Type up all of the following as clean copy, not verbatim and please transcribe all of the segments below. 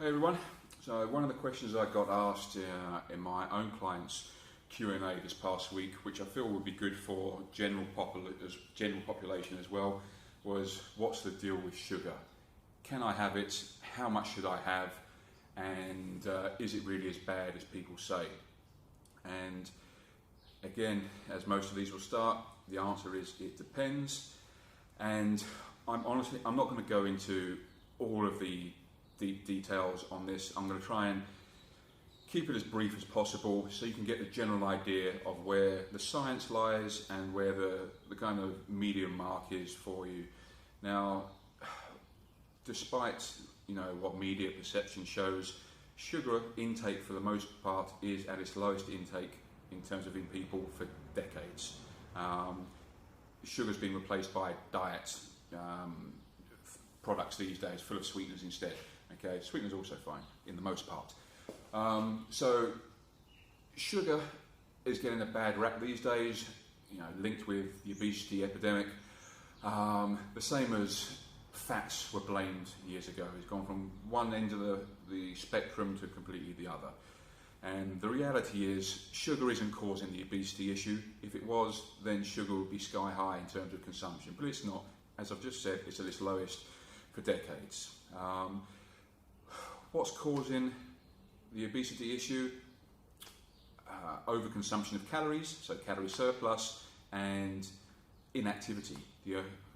Hey everyone. So one of the questions I got asked in my own clients Q&A this past week, which I feel would be good for general population as well, was what's the deal with sugar? Can I have it? How much should I have? And is it really as bad as people say? And again, as most of these will start, the answer is it depends. And I'm not going to go into all of the deep details on this. I'm going to try and keep it as brief as possible so you can get the general idea of where the science lies and where the kind of medium mark is for you. Now, despite what media perception shows, sugar intake for the most part is at its lowest intake in terms of in people for decades. Sugar's been replaced by diet products these days full of sweeteners instead. Okay, sweeteners also fine in the most part. So sugar is getting a bad rap these days, linked with the obesity epidemic. The same as fats were blamed years ago. It's gone from one end of the spectrum to completely the other. And the reality is, sugar isn't causing the obesity issue. If it was, then sugar would be sky high in terms of consumption. But it's not. As I've just said, it's at its lowest for decades. What's causing the obesity issue? Overconsumption of calories, so calorie surplus, and inactivity.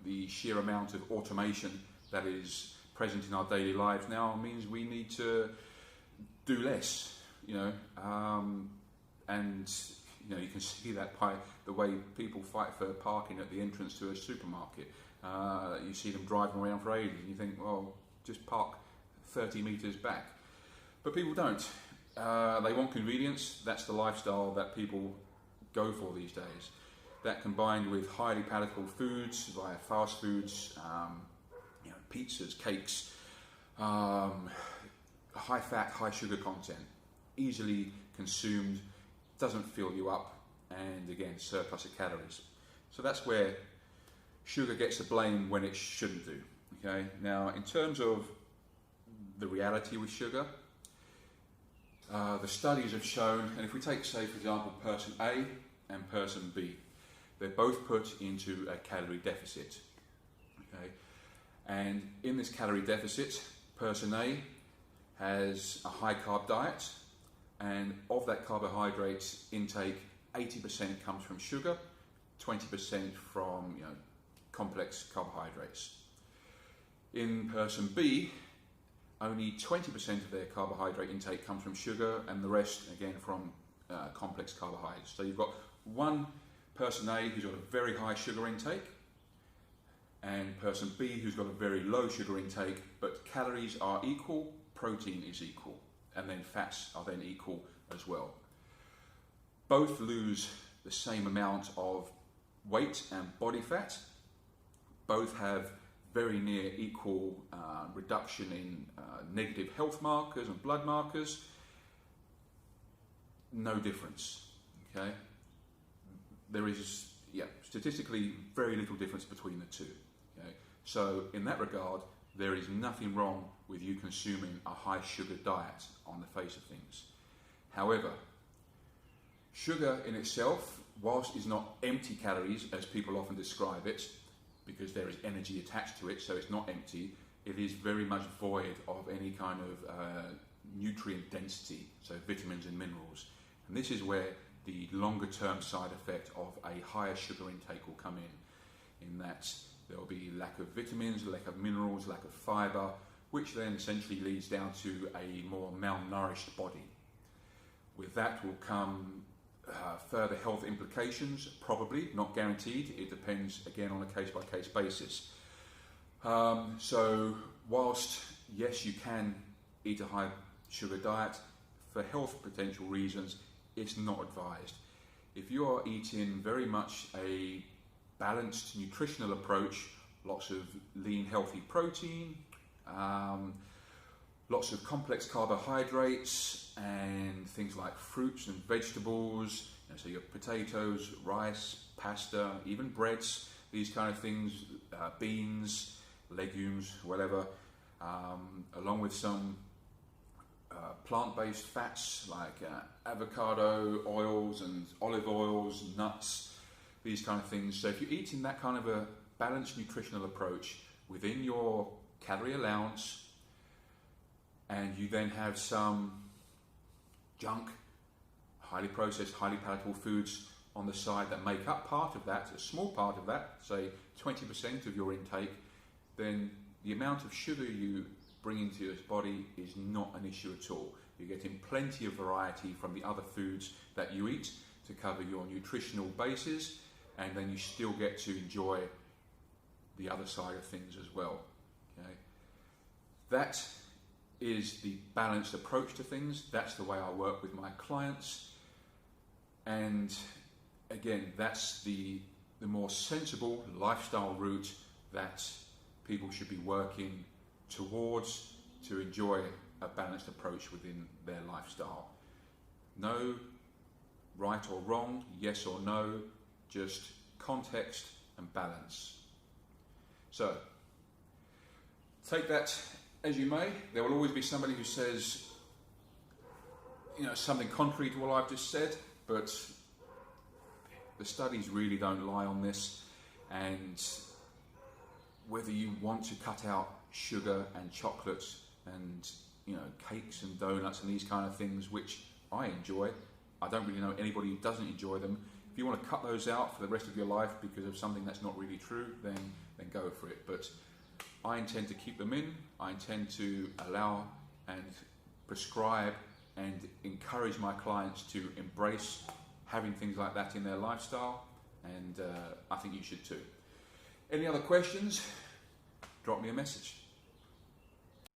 The sheer amount of automation that is present in our daily lives now means we need to do less. And you can see that by the way people fight for parking at the entrance to a supermarket. You see them driving around for ages, and you think, well, just park 30 metres back. But people don't. They want convenience. That's the lifestyle that people go for these days. That combined with highly palatable foods via fast foods, pizzas, cakes, high fat, high sugar content, easily consumed, doesn't fill you up, and again, surplus of calories. So that's where sugar gets the blame when it shouldn't do. Okay. Now, in terms of the reality with sugar, the studies have shown, and if we take, say, for example, person A and person B, they're both put into a calorie deficit. Okay. And in this calorie deficit, person A has a high carb diet, and of that carbohydrate intake, 80% comes from sugar, 20% from complex carbohydrates. In person B, only 20% of their carbohydrate intake comes from sugar, and the rest again from complex carbohydrates. So you've got one person A who's got a very high sugar intake, and person B who's got a very low sugar intake, but calories are equal, protein is equal, and then fats are then equal as well. Both lose the same amount of weight and body fat. Both have very near equal reduction in negative health markers and blood markers. No difference. Okay. There is, statistically very little difference between the two. Okay? So in that regard, there is nothing wrong with you consuming a high sugar diet on the face of things. However, sugar in itself, whilst is not empty calories as people often describe it, because there is energy attached to it, so it's not empty, it is very much void of any kind of nutrient density, so vitamins and minerals. And this is where the longer term side effect of a higher sugar intake will come in that there will be lack of vitamins, lack of minerals, lack of fibre, which then essentially leads down to a more malnourished body. With that will come further health implications, probably, not guaranteed. It depends, again, on a case-by-case basis. So whilst, yes, you can eat a high sugar diet, for health potential reasons, it's not advised. If you are eating very much a balanced nutritional approach, lots of lean, healthy protein, lots of complex carbohydrates, and things like fruits and vegetables, so your potatoes, rice, pasta, even breads, these kind of things, beans, legumes, whatever, along with some plant-based fats like avocado oils and olive oils, nuts, these kind of things. So if you're eating that kind of a balanced nutritional approach within your calorie allowance, and you then have some junk, highly processed, highly palatable foods on the side that make up part of that, a small part of that, say 20% of your intake, then the amount of sugar you bring into your body is not an issue at all. You're getting plenty of variety from the other foods that you eat to cover your nutritional bases, and then you still get to enjoy the other side of things as well. Okay? That is the balanced approach to things. That's the way I work with my clients. And again, that's the more sensible lifestyle route that people should be working towards to enjoy a balanced approach within their lifestyle. No right or wrong, yes or no, just context and balance. So, take that as you may. There will always be somebody who says, something contrary to what I've just said, but the studies really don't lie on this, and whether you want to cut out sugar and chocolates and cakes and donuts and these kind of things, which I enjoy, I don't really know anybody who doesn't enjoy them. If you want to cut those out for the rest of your life because of something that's not really true, then go for it. But I intend to keep them in. I intend to allow and prescribe and encourage my clients to embrace having things like that in their lifestyle, and I think you should too. Any other questions? Drop me a message.